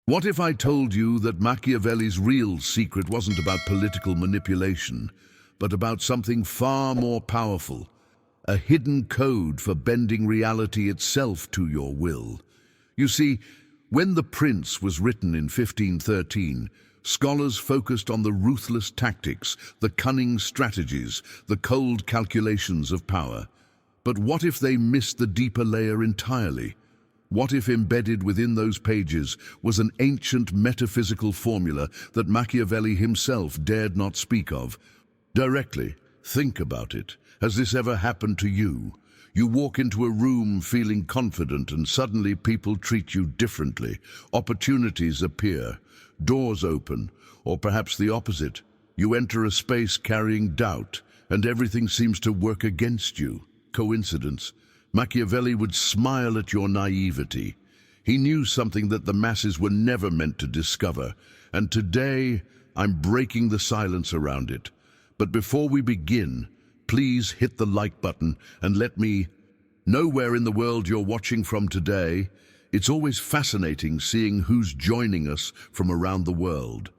What if I told you that Machiavelli's real secret wasn't about political manipulation, but about something far more powerful, a hidden code for bending reality itself to your will? You see, when The Prince was written in 1513, scholars focused on the ruthless tactics, the cunning strategies, the cold calculations of power. But what if they missed the deeper layer entirely? What if embedded within those pages was an ancient metaphysical formula that Machiavelli himself dared not speak of? Directly, think about it. Has this ever happened to you? You walk into a room feeling confident and suddenly people treat you differently. Opportunities appear, doors open, or perhaps the opposite. You enter a space carrying doubt and everything seems to work against you. Coincidence? Machiavelli would smile at your naivety. He knew something that the masses were never meant to discover, and today I'm breaking the silence around it. But before we begin, please hit the like button and let me know where in the world you're watching from today. It's always fascinating seeing who's joining us from around the world.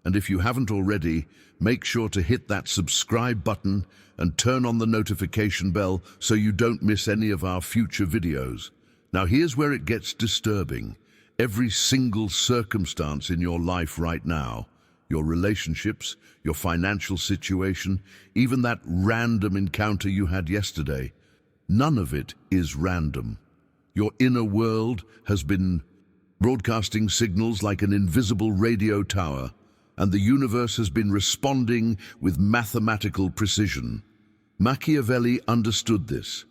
And if you haven't already, make sure to hit that subscribe button and turn on the notification bell so you don't miss any of our future videos. Now here's where it gets disturbing. Every single circumstance in your life right now, your relationships, your financial situation, even that random encounter you had yesterday, none of it is random. Your inner world has been broadcasting signals like an invisible radio tower, and the universe has been responding with mathematical precision. Machiavelli understood this.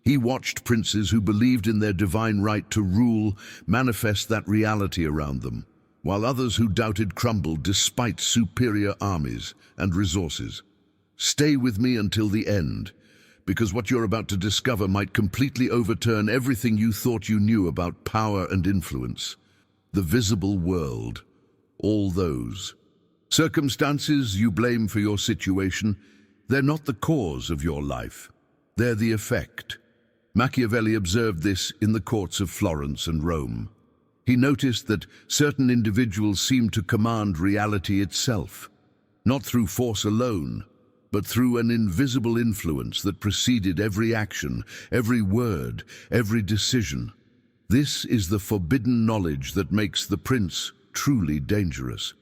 He watched princes who believed in their divine right to rule manifest that reality around them, while others who doubted crumbled despite superior armies and resources. Stay with me until the end, because what you're about to discover might completely overturn everything you thought you knew about power and influence. The visible world, all those circumstances you blame for your situation, they're not the cause of your life. They're the effect. Machiavelli observed this in the courts of Florence and Rome. He noticed that certain individuals seemed to command reality itself, not through force alone, but through an invisible influence that preceded every action, every word, every decision. This is the forbidden knowledge that makes the prince truly dangerous.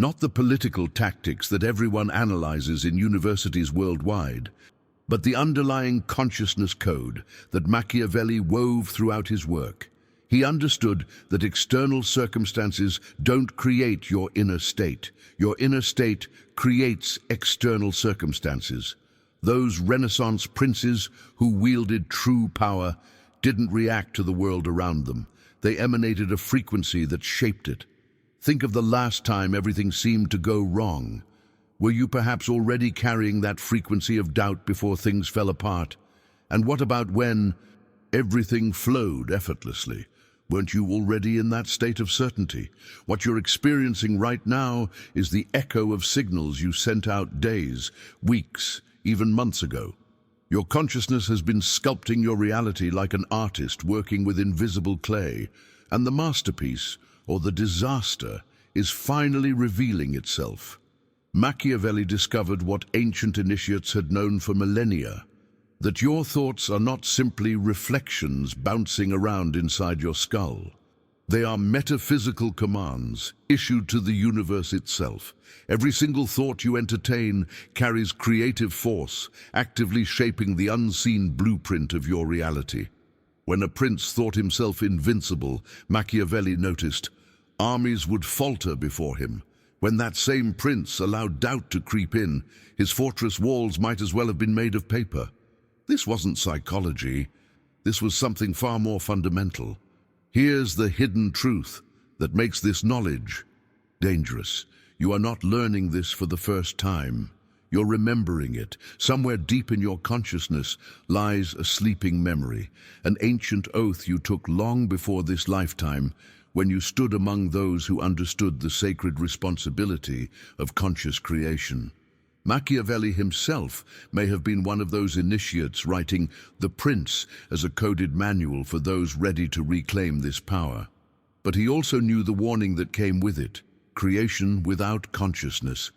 Not the political tactics that everyone analyzes in universities worldwide, but the underlying consciousness code that Machiavelli wove throughout his work. He understood that external circumstances don't create your inner state. Your inner state creates external circumstances. Those Renaissance princes who wielded true power didn't react to the world around them. They emanated a frequency that shaped it. Think of the last time everything seemed to go wrong. Were you perhaps already carrying that frequency of doubt before things fell apart? And what about when everything flowed effortlessly? Weren't you already in that state of certainty? What you're experiencing right now is the echo of signals you sent out days, weeks, even months ago. Your consciousness has been sculpting your reality like an artist working with invisible clay, and the masterpiece, or the disaster, is finally revealing itself. Machiavelli discovered what ancient initiates had known for millennia, that your thoughts are not simply reflections bouncing around inside your skull. They are metaphysical commands issued to the universe itself. Every single thought you entertain carries creative force, actively shaping the unseen blueprint of your reality. When a prince thought himself invincible, Machiavelli noticed armies would falter before him. When that same prince allowed doubt to creep in, his fortress walls might as well have been made of paper. This wasn't psychology. This was something far more fundamental. Here's the hidden truth that makes this knowledge dangerous. You are not learning this for the first time. You're remembering it. Somewhere deep in your consciousness lies a sleeping memory, an ancient oath you took long before this lifetime, when you stood among those who understood the sacred responsibility of conscious creation. Machiavelli himself may have been one of those initiates writing The Prince as a coded manual for those ready to reclaim this power. but he also knew the warning that came with it. Creation without consciousness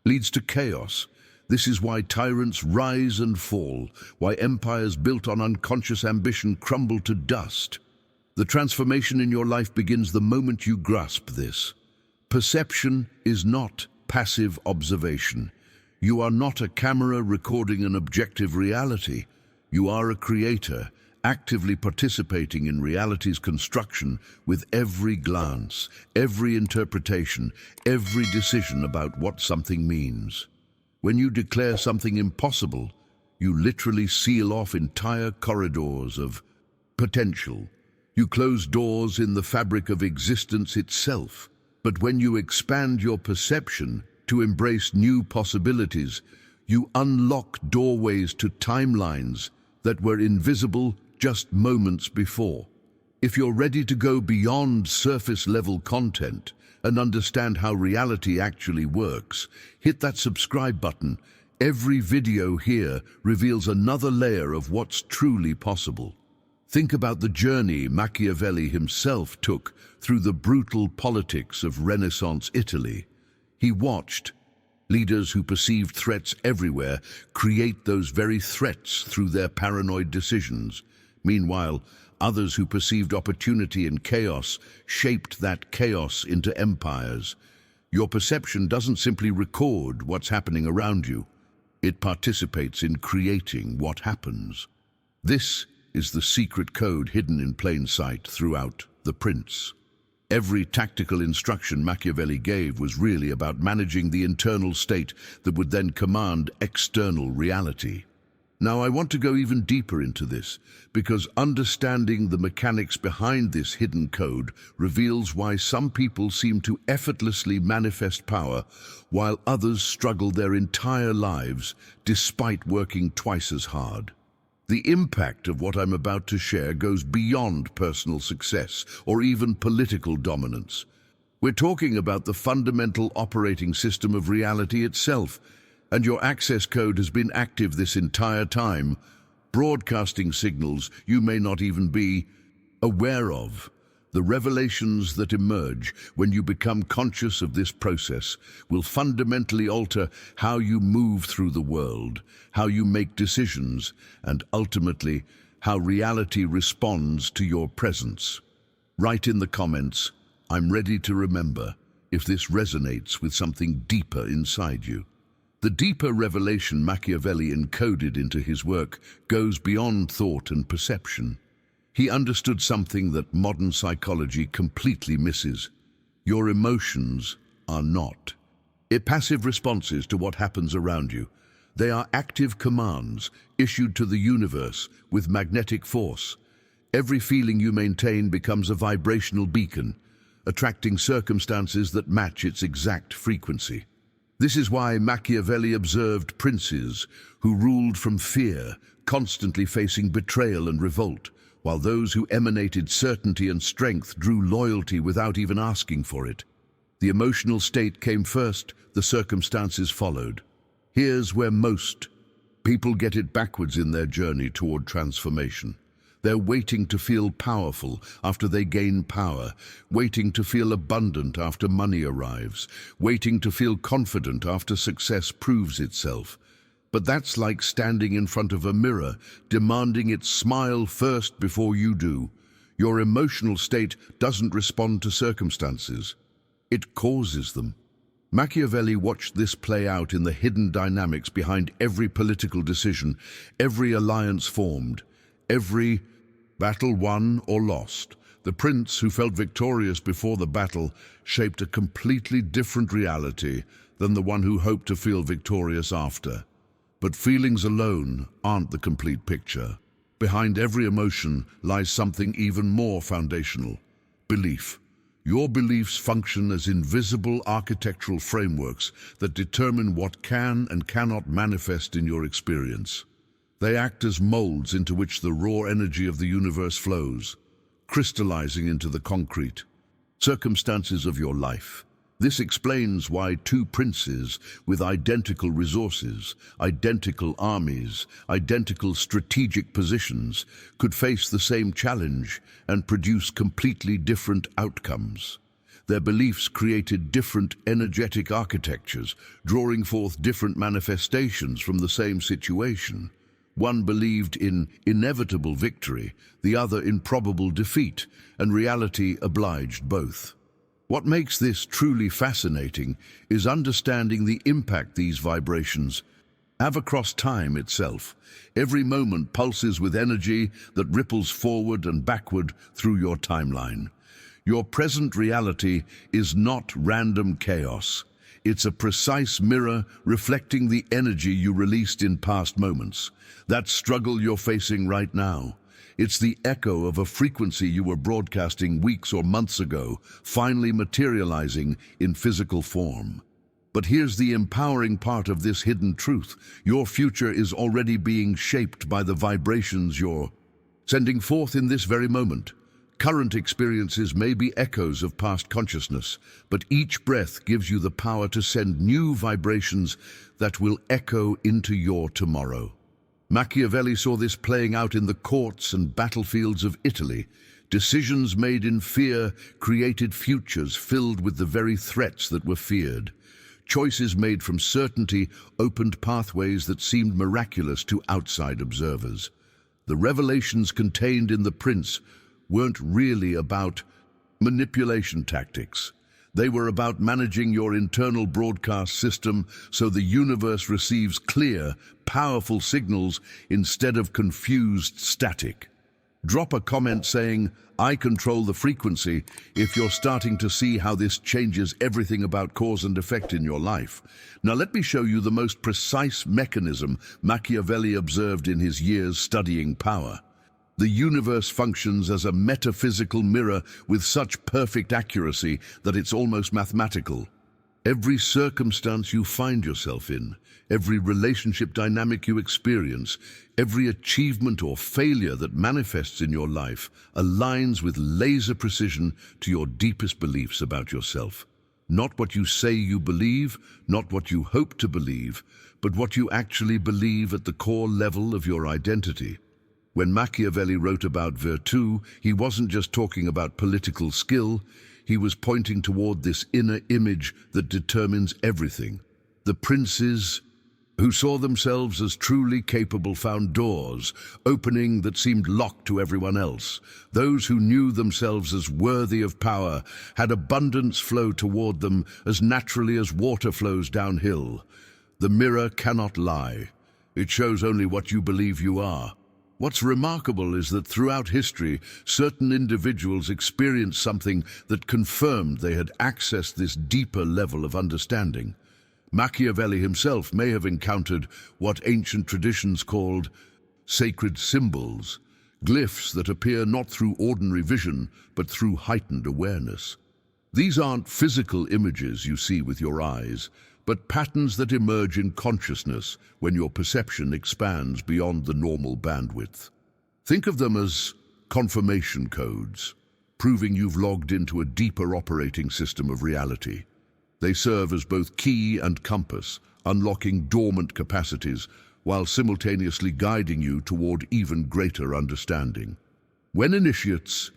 leads to chaos. This is why tyrants rise and fall, why empires built on unconscious ambition crumble to dust. The transformation in your life begins the moment you grasp this. Perception is not passive observation. You are not a camera recording an objective reality. You are a creator, actively participating in reality's construction with every glance, every interpretation, every decision about what something means. When you declare something impossible, you literally seal off entire corridors of potential. You close doors in the fabric of existence itself. But when you expand your perception to embrace new possibilities, you unlock doorways to timelines that were invisible just moments before. If you're ready to go beyond surface-level content and understand how reality actually works, hit that subscribe button. Every video here reveals another layer of what's truly possible. Think about the journey Machiavelli himself took through the brutal politics of Renaissance Italy. He watched leaders who perceived threats everywhere create those very threats through their paranoid decisions. Meanwhile, others who perceived opportunity in chaos shaped that chaos into empires. Your perception doesn't simply record what's happening around you. It participates in creating what happens. This is the secret code hidden in plain sight throughout The Prince. Every tactical instruction Machiavelli gave was really about managing the internal state that would then command external reality. Now, I want to go even deeper into this, because understanding the mechanics behind this hidden code reveals why some people seem to effortlessly manifest power, while others struggle their entire lives despite working twice as hard. The impact of what I'm about to share goes beyond personal success or even political dominance. We're talking about the fundamental operating system of reality itself, and your access code has been active this entire time, broadcasting signals you may not even be aware of. The revelations that emerge when you become conscious of this process will fundamentally alter how you move through the world, how you make decisions, and ultimately, how reality responds to your presence. Write in the comments, "I'm ready to remember," if this resonates with something deeper inside you. The deeper revelation Machiavelli encoded into his work goes beyond thought and perception. He understood something that modern psychology completely misses. Your emotions are not passive responses to what happens around you. They are active commands issued to the universe with magnetic force. Every feeling you maintain becomes a vibrational beacon, attracting circumstances that match its exact frequency. This is why Machiavelli observed princes who ruled from fear, constantly facing betrayal and revolt, while those who emanated certainty and strength drew loyalty without even asking for it. The emotional state came first, the circumstances followed. Here's where most people get it backwards in their journey toward transformation. They're waiting to feel powerful after they gain power, waiting to feel abundant after money arrives, waiting to feel confident after success proves itself. But that's like standing in front of a mirror, demanding it smile first before you do. Your emotional state doesn't respond to circumstances. It causes them. Machiavelli watched this play out in the hidden dynamics behind every political decision, every alliance formed, every battle won or lost. The prince who felt victorious before the battle shaped a completely different reality than the one who hoped to feel victorious after. But feelings alone aren't the complete picture. Behind every emotion lies something even more foundational: belief. Your beliefs function as invisible architectural frameworks that determine what can and cannot manifest in your experience. They act as molds into which the raw energy of the universe flows, crystallizing into the concrete circumstances of your life. This explains why two princes with identical resources, identical armies, identical strategic positions could face the same challenge and produce completely different outcomes. Their beliefs created different energetic architectures, drawing forth different manifestations from the same situation. One believed in inevitable victory, the other in probable defeat, and reality obliged both. What makes this truly fascinating is understanding the impact these vibrations have across time itself. Every moment pulses with energy that ripples forward and backward through your timeline. Your present reality is not random chaos. It's a precise mirror reflecting the energy you released in past moments. That struggle you're facing right now. It's the echo of a frequency you were broadcasting weeks or months ago, finally materializing in physical form. But here's the empowering part of this hidden truth. Your future is already being shaped by the vibrations you're sending forth in this very moment. Current experiences may be echoes of past consciousness, but each breath gives you the power to send new vibrations that will echo into your tomorrow. Machiavelli saw this playing out in the courts and battlefields of Italy. Decisions made in fear created futures filled with the very threats that were feared. Choices made from certainty opened pathways that seemed miraculous to outside observers. The revelations contained in The Prince weren't really about manipulation tactics. They were about managing your internal broadcast system so the universe receives clear, powerful signals instead of confused static. Drop a comment saying, "I control the frequency," if you're starting to see how this changes everything about cause and effect in your life. Now let me show you the most precise mechanism Machiavelli observed in his years studying power. The universe functions as a metaphysical mirror with such perfect accuracy that it's almost mathematical. Every circumstance you find yourself in, every relationship dynamic you experience, every achievement or failure that manifests in your life aligns with laser precision to your deepest beliefs about yourself. Not what you say you believe, not what you hope to believe, but what you actually believe at the core level of your identity. When Machiavelli wrote about virtue, he wasn't just talking about political skill, he was pointing toward this inner image that determines everything. The princes who saw themselves as truly capable found doors opening that seemed locked to everyone else. Those who knew themselves as worthy of power had abundance flow toward them as naturally as water flows downhill. The mirror cannot lie. It shows only what you believe you are. What's remarkable is that throughout history, certain individuals experienced something that confirmed they had accessed this deeper level of understanding. Machiavelli himself may have encountered what ancient traditions called sacred symbols, glyphs that appear not through ordinary vision, but through heightened awareness. These aren't physical images you see with your eyes, but patterns that emerge in consciousness when your perception expands beyond the normal bandwidth. Think of them as confirmation codes, proving you've logged into a deeper operating system of reality. They serve as both key and compass, unlocking dormant capacities while simultaneously guiding you toward even greater understanding. When initiates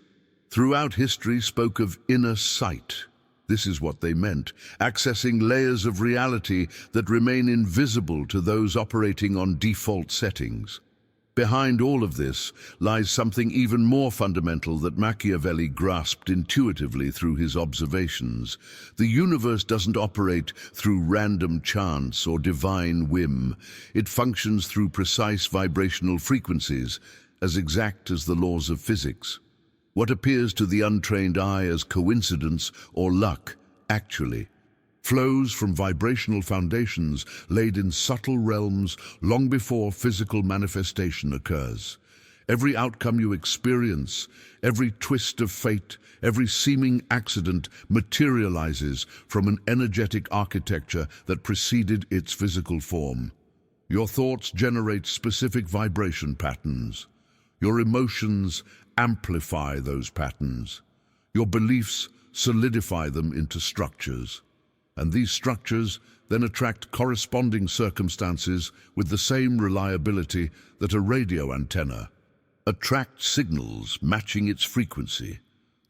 throughout history spoke of inner sight, this is what they meant, accessing layers of reality that remain invisible to those operating on default settings. Behind all of this lies something even more fundamental that Machiavelli grasped intuitively through his observations. The universe doesn't operate through random chance or divine whim. It functions through precise vibrational frequencies, as exact as the laws of physics. What appears to the untrained eye as coincidence or luck, actually, flows from vibrational foundations laid in subtle realms long before physical manifestation occurs. Every outcome you experience, every twist of fate, every seeming accident materializes from an energetic architecture that preceded its physical form. Your thoughts generate specific vibration patterns. Your emotions amplify those patterns. Your beliefs solidify them into structures. and these structures then attract corresponding circumstances with the same reliability that a radio antenna attracts signals matching its frequency.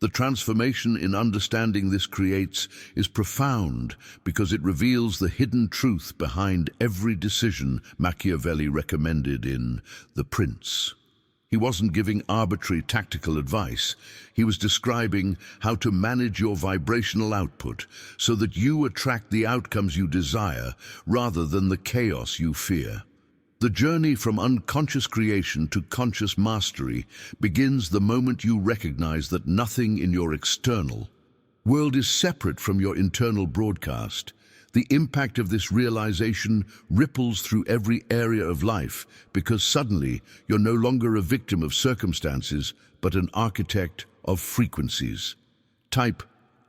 The transformation in understanding this creates is profound because it reveals the hidden truth behind every decision Machiavelli recommended in The Prince. He wasn't giving arbitrary tactical advice. He was describing how to manage your vibrational output so that you attract the outcomes you desire rather than the chaos you fear. The journey from unconscious creation to conscious mastery begins the moment you recognize that nothing in your external world is separate from your internal broadcast. The impact of this realization ripples through every area of life because suddenly you're no longer a victim of circumstances, but an architect of frequencies. Type,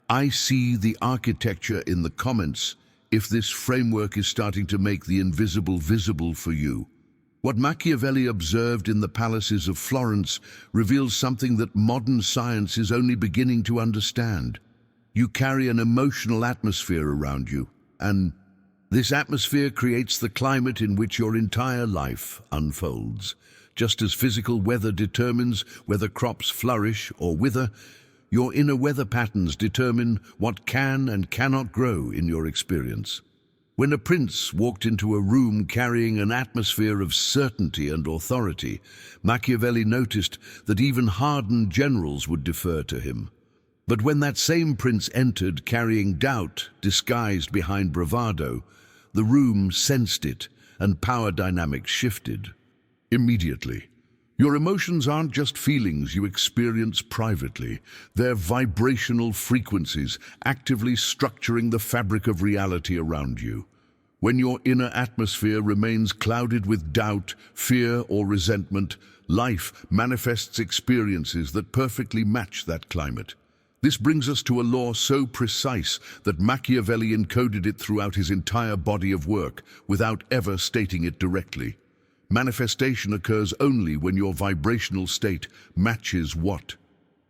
"I see the architecture" in the comments if this framework is starting to make the invisible visible for you. What Machiavelli observed in the palaces of Florence reveals something that modern science is only beginning to understand. You carry an emotional atmosphere around you, and this atmosphere creates the climate in which your entire life unfolds. Just as physical weather determines whether crops flourish or wither, your inner weather patterns determine what can and cannot grow in your experience. When a prince walked into a room carrying an atmosphere of certainty and authority, Machiavelli noticed that even hardened generals would defer to him. But when that same prince entered carrying doubt disguised behind bravado, the room sensed it and power dynamics shifted. Immediately. Your emotions aren't just feelings you experience privately. They're vibrational frequencies actively structuring the fabric of reality around you. When your inner atmosphere remains clouded with doubt, fear, or resentment, life manifests experiences that perfectly match that climate. This brings us to a law so precise that Machiavelli encoded it throughout his entire body of work without ever stating it directly. Manifestation occurs only when your vibrational state matches what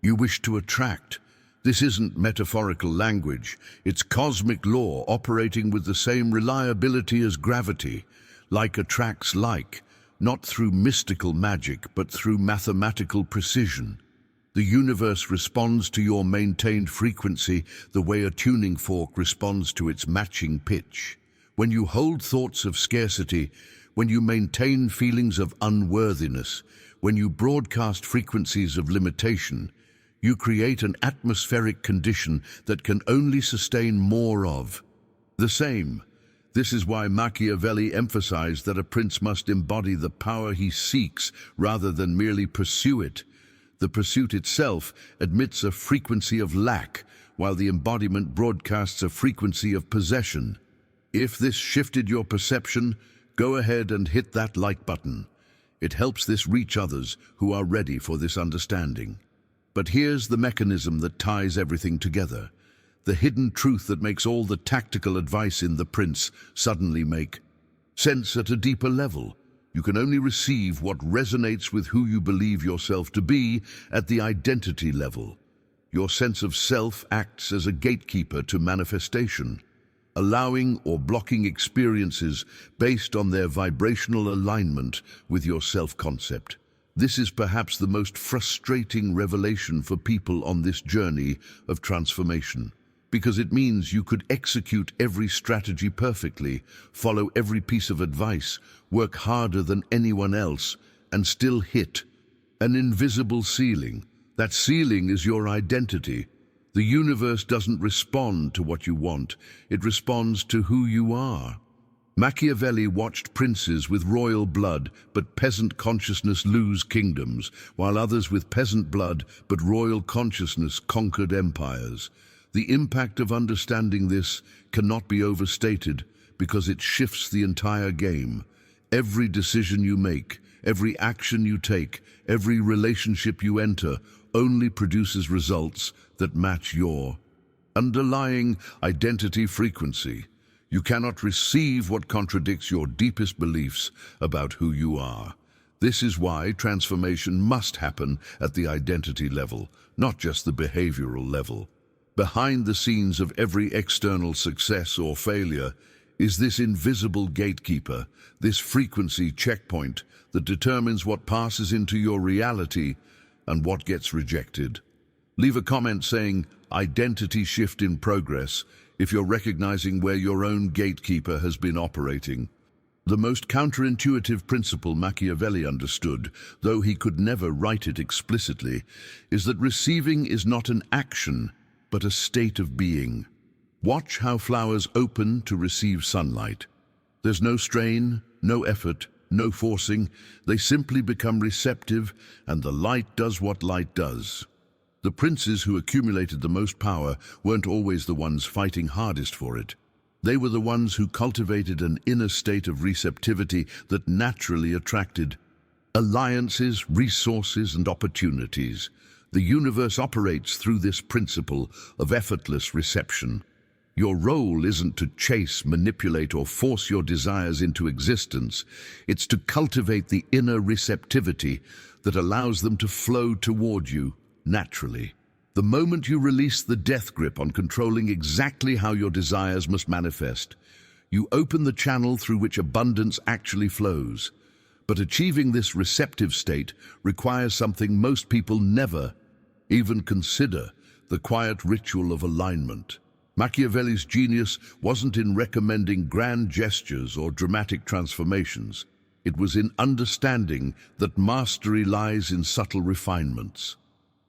you wish to attract. This isn't metaphorical language. It's cosmic law operating with the same reliability as gravity. Like attracts like, not through mystical magic, but through mathematical precision. The universe responds to your maintained frequency the way a tuning fork responds to its matching pitch. When you hold thoughts of scarcity, when you maintain feelings of unworthiness, when you broadcast frequencies of limitation, you create an atmospheric condition that can only sustain more of the same. This is why Machiavelli emphasized that a prince must embody the power he seeks rather than merely pursue it. The pursuit itself admits a frequency of lack, while the embodiment broadcasts a frequency of possession. If this shifted your perception, go ahead and hit that like button. It helps this reach others who are ready for this understanding. But here's the mechanism that ties everything together. The hidden truth that makes all the tactical advice in The Prince suddenly make sense at a deeper level. You can only receive what resonates with who you believe yourself to be at the identity level. Your sense of self acts as a gatekeeper to manifestation, allowing or blocking experiences based on their vibrational alignment with your self-concept. This is perhaps the most frustrating revelation for people on this journey of transformation, because it means you could execute every strategy perfectly, follow every piece of advice, work harder than anyone else, and still hit an invisible ceiling. That ceiling is your identity. The universe doesn't respond to what you want, it responds to who you are. Machiavelli watched princes with royal blood but peasant consciousness lose kingdoms, while others with peasant blood but royal consciousness conquered empires. The impact of understanding this cannot be overstated because it shifts the entire game. Every decision you make, every action you take, every relationship you enter only produces results that match your underlying identity frequency. You cannot receive what contradicts your deepest beliefs about who you are. This is why transformation must happen at the identity level, not just the behavioral level. Behind the scenes of every external success or failure is this invisible gatekeeper, this frequency checkpoint that determines what passes into your reality and what gets rejected. Leave a comment saying, "Identity shift in progress," if you're recognizing where your own gatekeeper has been operating. The most counterintuitive principle Machiavelli understood, though he could never write it explicitly, is that receiving is not an action, but a state of being. Watch how flowers open to receive sunlight. There's no strain, no effort, no forcing. They simply become receptive, and the light does what light does. The princes who accumulated the most power weren't always the ones fighting hardest for it. They were the ones who cultivated an inner state of receptivity that naturally attracted alliances, resources, and opportunities. The universe operates through this principle of effortless reception. Your role isn't to chase, manipulate, or force your desires into existence. It's to cultivate the inner receptivity that allows them to flow toward you naturally. The moment you release the death grip on controlling exactly how your desires must manifest, you open the channel through which abundance actually flows. But achieving this receptive state requires something most people never even consider: the quiet ritual of alignment. Machiavelli's genius wasn't in recommending grand gestures or dramatic transformations. It was in understanding that mastery lies in subtle refinements.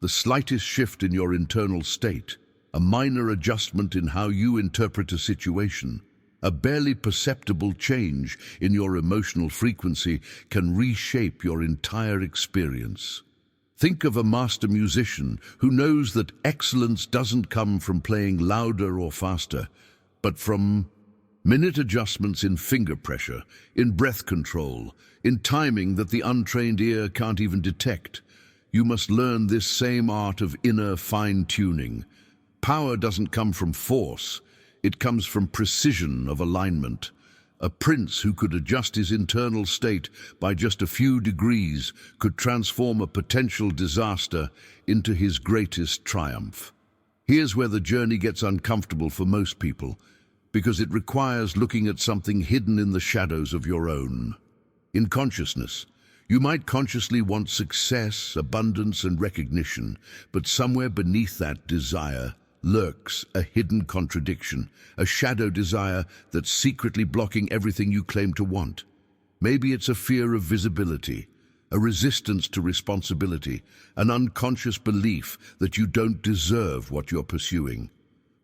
The slightest shift in your internal state, a minor adjustment in how you interpret a situation, a barely perceptible change in your emotional frequency can reshape your entire experience. Think of a master musician who knows that excellence doesn't come from playing louder or faster, but from minute adjustments in finger pressure, in breath control, in timing that the untrained ear can't even detect. You must learn this same art of inner fine-tuning. Power doesn't come from force, it comes from precision of alignment. A prince who could adjust his internal state by just a few degrees could transform a potential disaster into his greatest triumph. Here's where the journey gets uncomfortable for most people, because it requires looking at something hidden in the shadows of your own. In consciousness, you might consciously want success, abundance, and recognition, but somewhere beneath that desire lurks a hidden contradiction, a shadow desire that's secretly blocking everything you claim to want. Maybe it's a fear of visibility, a resistance to responsibility, an unconscious belief that you don't deserve what you're pursuing.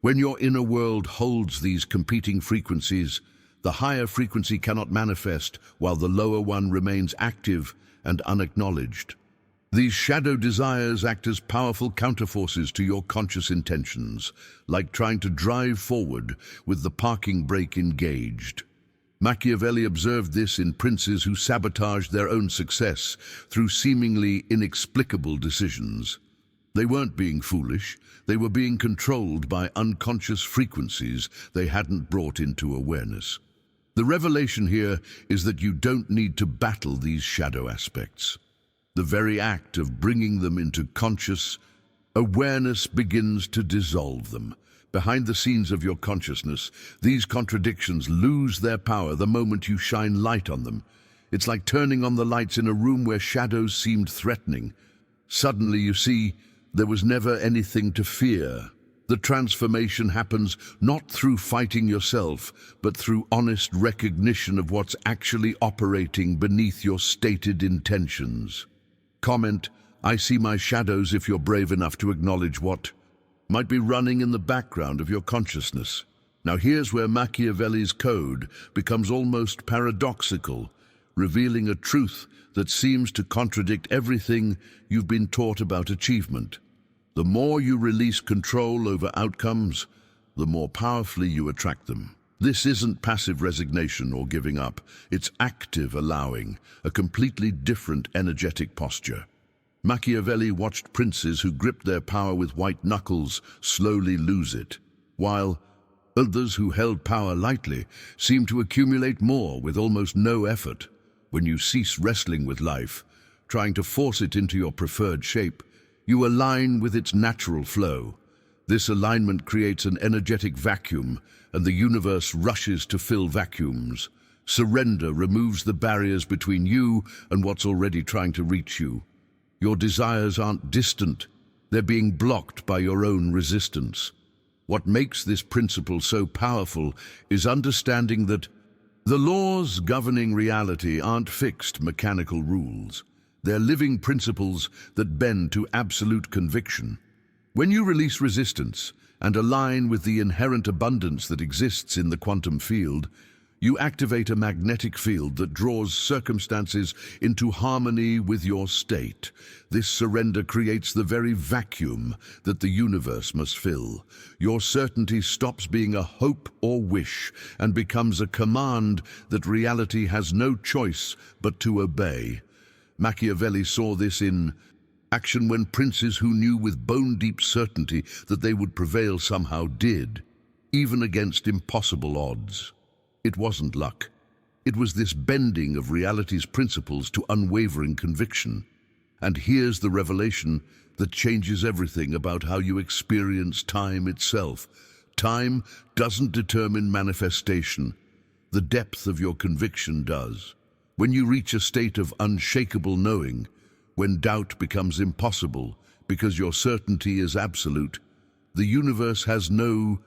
When your inner world holds these competing frequencies, the higher frequency cannot manifest while the lower one remains active and unacknowledged. These shadow desires act as powerful counterforces to your conscious intentions, like trying to drive forward with the parking brake engaged. Machiavelli observed this in princes who sabotaged their own success through seemingly inexplicable decisions. They weren't being foolish, they were being controlled by unconscious frequencies they hadn't brought into awareness. The revelation here is that you don't need to battle these shadow aspects. The very act of bringing them into conscious awareness begins to dissolve them. Behind the scenes of your consciousness, these contradictions lose their power the moment you shine light on them. It's like turning on the lights in a room where shadows seemed threatening. Suddenly you see there was never anything to fear. The transformation happens not through fighting yourself, but through honest recognition of what's actually operating beneath your stated intentions. Comment, "I see my shadows," if you're brave enough to acknowledge what might be running in the background of your consciousness. Now here's where Machiavelli's code becomes almost paradoxical, revealing a truth that seems to contradict everything you've been taught about achievement. The more you release control over outcomes, the more powerfully you attract them. This isn't passive resignation or giving up. It's active allowing, a completely different energetic posture. Machiavelli watched princes who gripped their power with white knuckles slowly lose it, while others who held power lightly seemed to accumulate more with almost no effort. When you cease wrestling with life, trying to force it into your preferred shape, you align with its natural flow. This alignment creates an energetic vacuum, and the universe rushes to fill vacuums. Surrender removes the barriers between you and what's already trying to reach you. Your desires aren't distant, they're being blocked by your own resistance. What makes this principle so powerful is understanding that the laws governing reality aren't fixed mechanical rules. They're living principles that bend to absolute conviction. When you release resistance and align with the inherent abundance that exists in the quantum field, you activate a magnetic field that draws circumstances into harmony with your state. This surrender creates the very vacuum that the universe must fill. Your certainty stops being a hope or wish and becomes a command that reality has no choice but to obey. Machiavelli saw this in action when princes who knew with bone-deep certainty that they would prevail somehow did, even against impossible odds. It wasn't luck. It was this bending of reality's principles to unwavering conviction. And here's the revelation that changes everything about how you experience time itself. Time doesn't determine manifestation. The depth of your conviction does. When you reach a state of unshakable knowing, when doubt becomes impossible because your certainty is absolute, the universe has no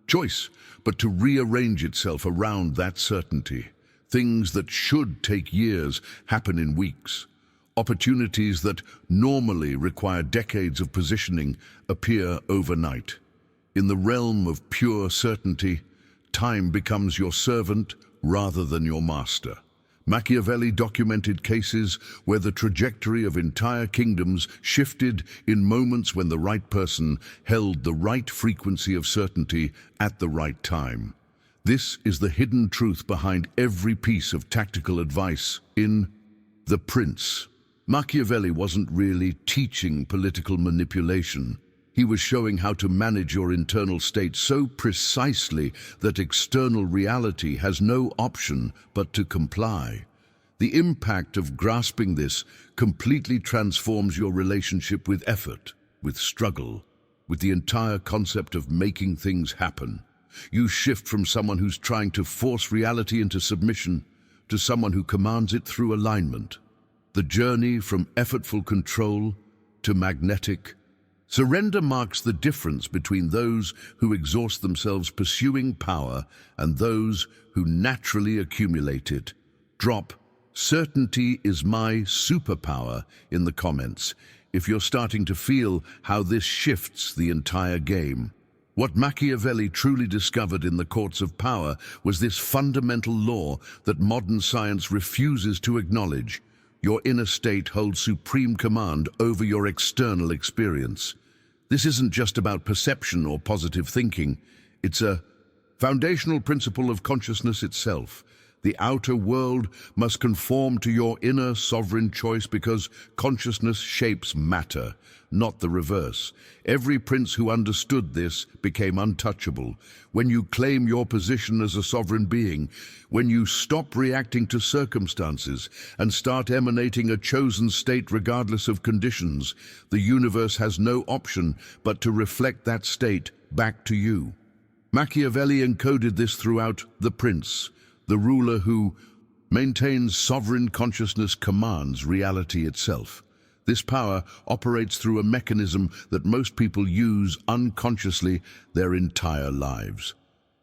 choice but to rearrange itself around that certainty. Things that should take years happen in weeks. Opportunities that normally require decades of positioning appear overnight. In the realm of pure certainty, time becomes your servant rather than your master. Machiavelli documented cases where the trajectory of entire kingdoms shifted in moments when the right person held the right frequency of certainty at the right time. This is the hidden truth behind every piece of tactical advice in The Prince. Machiavelli wasn't really teaching political manipulation. He was showing how to manage your internal state so precisely that external reality has no option but to comply. The impact of grasping this completely transforms your relationship with effort, with struggle, with the entire concept of making things happen. You shift from someone who's trying to force reality into submission to someone who commands it through alignment. The journey from effortful control to magnetic surrender marks the difference between those who exhaust themselves pursuing power and those who naturally accumulate it. Drop "Certainty is my superpower" in the comments if you're starting to feel how this shifts the entire game. What Machiavelli truly discovered in the courts of power was this fundamental law that modern science refuses to acknowledge. Your inner state holds supreme command over your external experience. This isn't just about perception or positive thinking. It's a foundational principle of consciousness itself. The outer world must conform to your inner sovereign choice because consciousness shapes matter, not the reverse. Every prince who understood this became untouchable. When you claim your position as a sovereign being, when you stop reacting to circumstances and start emanating a chosen state regardless of conditions, the universe has no option but to reflect that state back to you. Machiavelli encoded this throughout The Prince. The ruler who maintains sovereign consciousness commands reality itself. This power operates through a mechanism that most people use unconsciously their entire lives.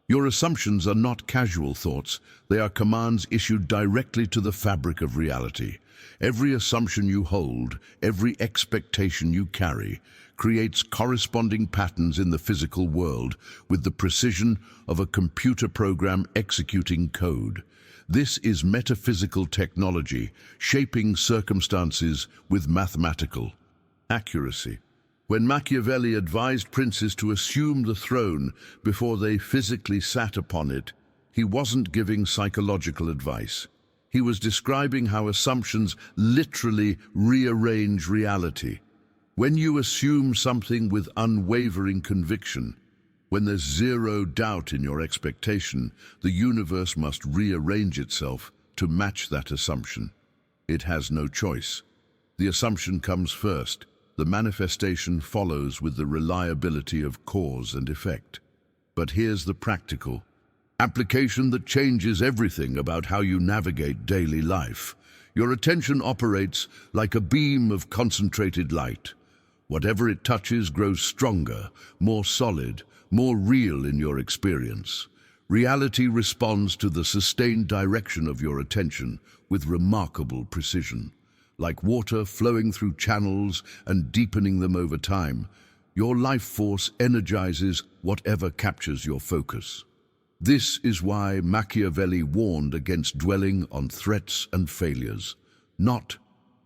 Your assumptions are not casual thoughts, they are commands issued directly to the fabric of reality. Every assumption you hold, every expectation you carry, creates corresponding patterns in the physical world with the precision of a computer program executing code. This is metaphysical technology, shaping circumstances with mathematical accuracy. When Machiavelli advised princes to assume the throne before they physically sat upon it, he wasn't giving psychological advice. He was describing how assumptions literally rearrange reality. When you assume something with unwavering conviction, when there's zero doubt in your expectation, the universe must rearrange itself to match that assumption. It has no choice. The assumption comes first. The manifestation follows with the reliability of cause and effect. But here's the practical application that changes everything about how you navigate daily life. Your attention operates like a beam of concentrated light. Whatever it touches grows stronger, more solid, more real in your experience. Reality responds to the sustained direction of your attention with remarkable precision. Like water flowing through channels and deepening them over time, your life force energizes whatever captures your focus. This is why Machiavelli warned against dwelling on threats and failures. Not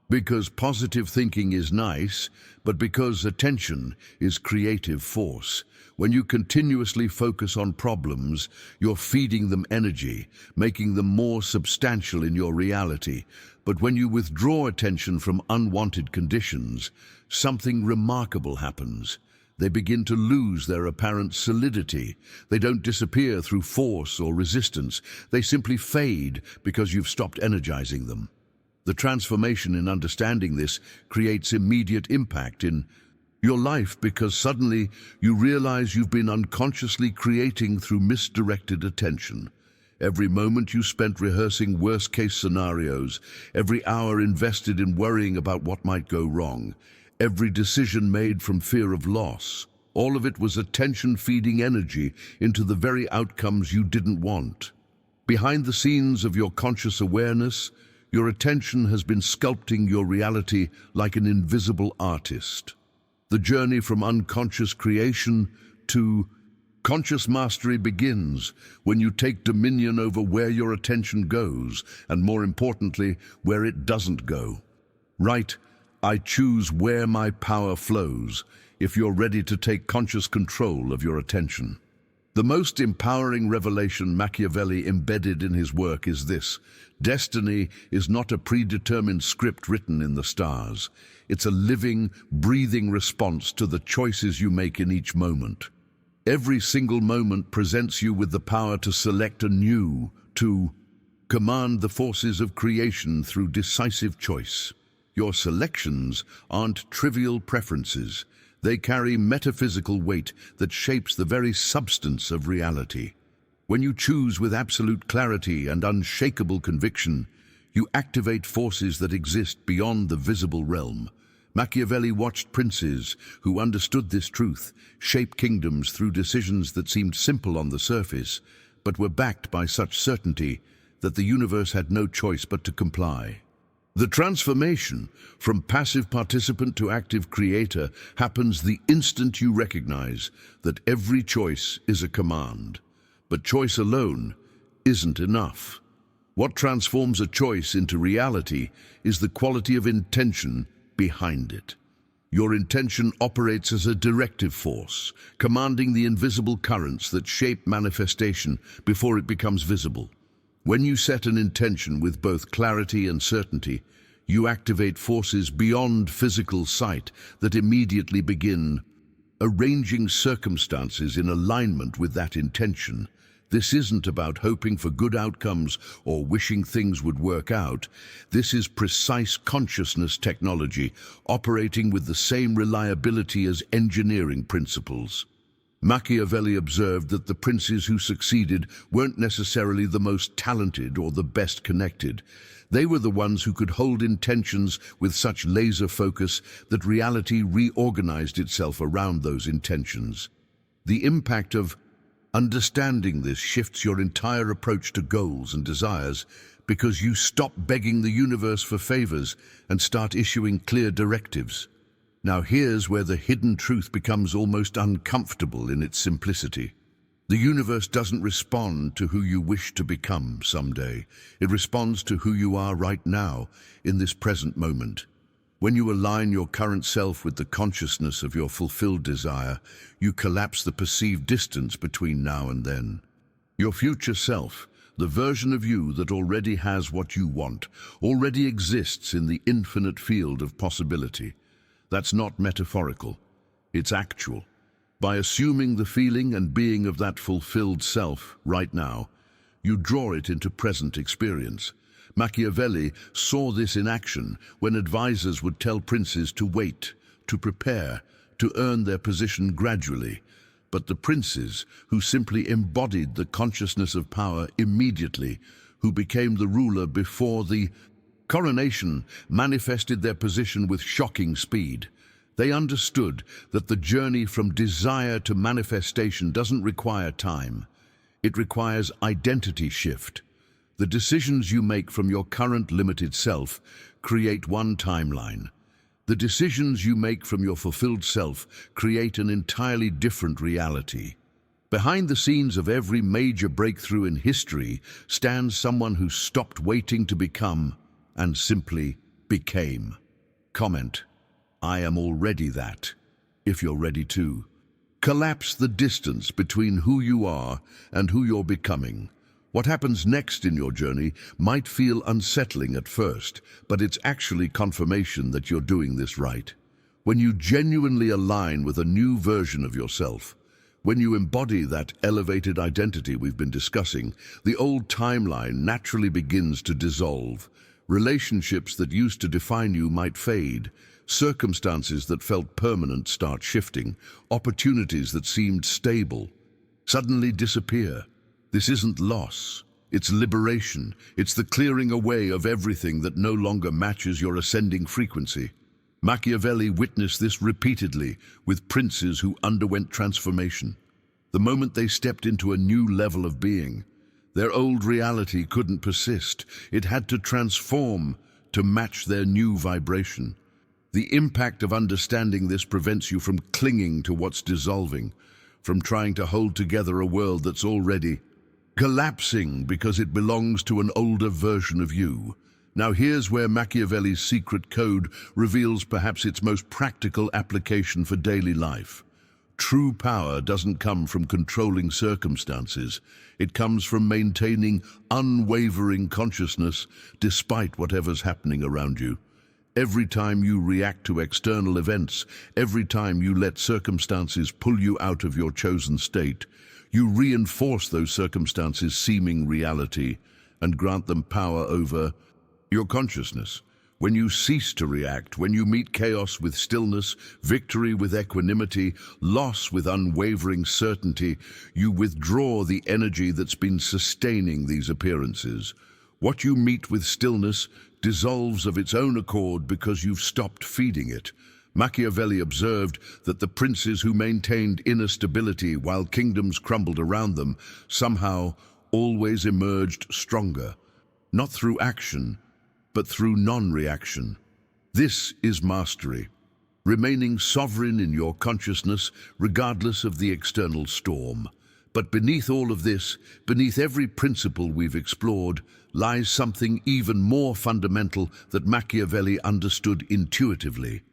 because positive thinking is nice, but because attention is creative force. When you continuously focus on problems, you're feeding them energy, making them more substantial in your reality. But when you withdraw attention from unwanted conditions, something remarkable happens. They begin to lose their apparent solidity. They don't disappear through force or resistance. They simply fade because you've stopped energizing them. The transformation in understanding this creates immediate impact in your life because suddenly you realize you've been unconsciously creating through misdirected attention. Every moment you spent rehearsing worst-case scenarios, every hour invested in worrying about what might go wrong, every decision made from fear of loss, all of it was attention feeding energy into the very outcomes you didn't want. Behind the scenes of your conscious awareness, your attention has been sculpting your reality like an invisible artist. The journey from unconscious creation to conscious mastery begins when you take dominion over where your attention goes, and more importantly, where it doesn't go. Right, I choose where my power flows if you're ready to take conscious control of your attention. The most empowering revelation Machiavelli embedded in his work is this: destiny is not a predetermined script written in the stars. It's a living, breathing response to the choices you make in each moment. Every single moment presents you with the power to select anew, to command the forces of creation through decisive choice. Your selections aren't trivial preferences. They carry metaphysical weight that shapes the very substance of reality. When you choose with absolute clarity and unshakable conviction, you activate forces that exist beyond the visible realm. Machiavelli watched princes who understood this truth shape kingdoms through decisions that seemed simple on the surface, but were backed by such certainty that the universe had no choice but to comply. The transformation from passive participant to active creator happens the instant you recognize that every choice is a command. But choice alone isn't enough. What transforms a choice into reality is the quality of intention behind it. Your intention operates as a directive force, commanding the invisible currents that shape manifestation before it becomes visible. When you set an intention with both clarity and certainty, you activate forces beyond physical sight that immediately begin arranging circumstances in alignment with that intention. This isn't about hoping for good outcomes or wishing things would work out. This is precise consciousness technology operating with the same reliability as engineering principles. Machiavelli observed that the princes who succeeded weren't necessarily the most talented or the best connected. They were the ones who could hold intentions with such laser focus that reality reorganized itself around those intentions. The impact of understanding this shifts your entire approach to goals and desires because you stop begging the universe for favors and start issuing clear directives. Now here's where the hidden truth becomes almost uncomfortable in its simplicity. The universe doesn't respond to who you wish to become someday. It responds to who you are right now, in this present moment. When you align your current self with the consciousness of your fulfilled desire, you collapse the perceived distance between now and then. Your future self, the version of you that already has what you want, already exists in the infinite field of possibility. That's not metaphorical, it's actual. By assuming the feeling and being of that fulfilled self right now, you draw it into present experience. Machiavelli saw this in action when advisors would tell princes to wait, to prepare, to earn their position gradually. But the princes, who simply embodied the consciousness of power immediately, who became the ruler before the coronation, manifested their position with shocking speed. They understood that the journey from desire to manifestation doesn't require time. It requires identity shift. The decisions you make from your current limited self create one timeline. The decisions you make from your fulfilled self create an entirely different reality. Behind the scenes of every major breakthrough in history stands someone who stopped waiting to become and simply became. Comment: I am already that, if you're ready to. Collapse the distance between who you are and who you're becoming. What happens next in your journey might feel unsettling at first, but it's actually confirmation that you're doing this right. When you genuinely align with a new version of yourself, when you embody that elevated identity we've been discussing, the old timeline naturally begins to dissolve. Relationships that used to define you might fade. Circumstances that felt permanent start shifting. Opportunities that seemed stable suddenly disappear. This isn't loss, it's liberation. It's the clearing away of everything that no longer matches your ascending frequency. Machiavelli witnessed this repeatedly with princes who underwent transformation. The moment they stepped into a new level of being, their old reality couldn't persist. It had to transform to match their new vibration. The impact of understanding this prevents you from clinging to what's dissolving, from trying to hold together a world that's already collapsing because it belongs to an older version of you. Now here's where Machiavelli's secret code reveals perhaps its most practical application for daily life. True power doesn't come from controlling circumstances. It comes from maintaining unwavering consciousness despite whatever's happening around you. Every time you react to external events, every time you let circumstances pull you out of your chosen state, you reinforce those circumstances' seeming reality and grant them power over your consciousness. When you cease to react, when you meet chaos with stillness, victory with equanimity, loss with unwavering certainty, you withdraw the energy that's been sustaining these appearances. What you meet with stillness dissolves of its own accord because you've stopped feeding it. Machiavelli observed that the princes who maintained inner stability while kingdoms crumbled around them somehow always emerged stronger, not through action, but through non-reaction. This is mastery, remaining sovereign in your consciousness regardless of the external storm. But beneath all of this, beneath every principle we've explored, lies something even more fundamental that Machiavelli understood intuitively.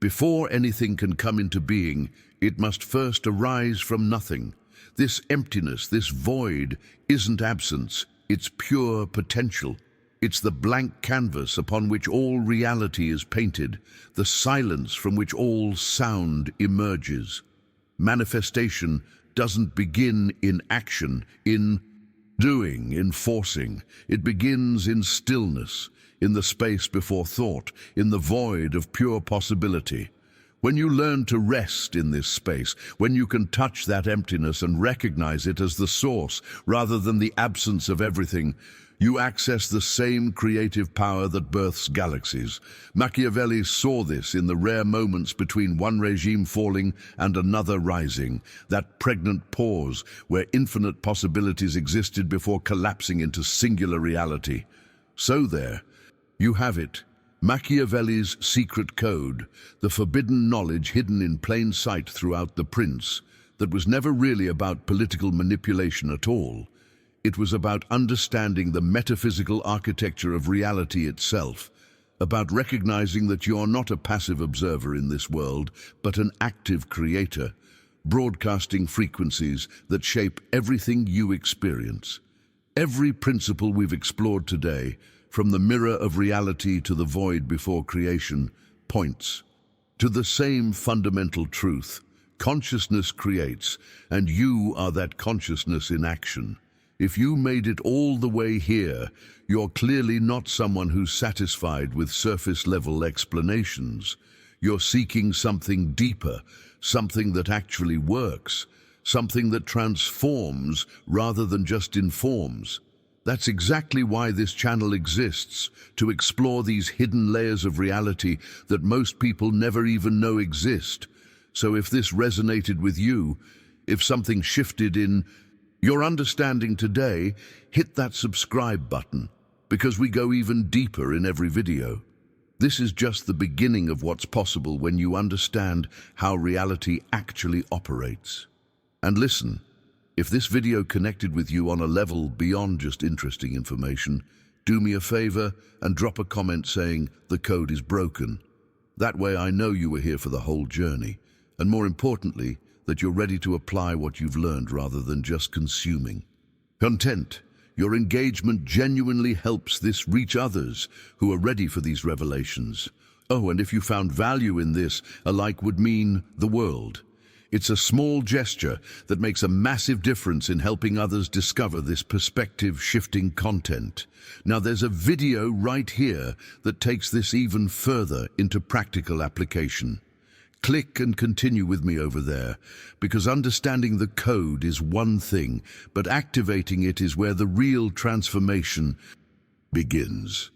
Before anything can come into being, it must first arise from nothing. This emptiness, this void, isn't absence, it's pure potential. It's the blank canvas upon which all reality is painted, the silence from which all sound emerges. Manifestation doesn't begin in action, in doing, in forcing. It begins in stillness, in the space before thought, in the void of pure possibility. When you learn to rest in this space, when you can touch that emptiness and recognize it as the source rather than the absence of everything, you access the same creative power that births galaxies. Machiavelli saw this in the rare moments between one regime falling and another rising, that pregnant pause where infinite possibilities existed before collapsing into singular reality. So there, you have it. Machiavelli's secret code, the forbidden knowledge hidden in plain sight throughout The Prince, that was never really about political manipulation at all. It was about understanding the metaphysical architecture of reality itself, about recognizing that you're not a passive observer in this world, but an active creator, broadcasting frequencies that shape everything you experience. Every principle we've explored today, from the mirror of reality to the void before creation, points to the same fundamental truth. Consciousness creates, and you are that consciousness in action. If you made it all the way here, you're clearly not someone who's satisfied with surface-level explanations. You're seeking something deeper, something that actually works, something that transforms rather than just informs. That's exactly why this channel exists, to explore these hidden layers of reality that most people never even know exist. So if this resonated with you, if something shifted in your understanding today, hit that subscribe button, because we go even deeper in every video. This is just the beginning of what's possible when you understand how reality actually operates. And listen, if this video connected with you on a level beyond just interesting information, do me a favor and drop a comment saying the code is broken. That way I know you were here for the whole journey, and more importantly, that you're ready to apply what you've learned rather than just consuming content. Your engagement genuinely helps this reach others who are ready for these revelations. Oh, and if you found value in this, a like would mean the world. It's a small gesture that makes a massive difference in helping others discover this perspective-shifting content. Now, there's a video right here that takes this even further into practical application. Click and continue with me over there, because understanding the code is one thing, but activating it is where the real transformation begins.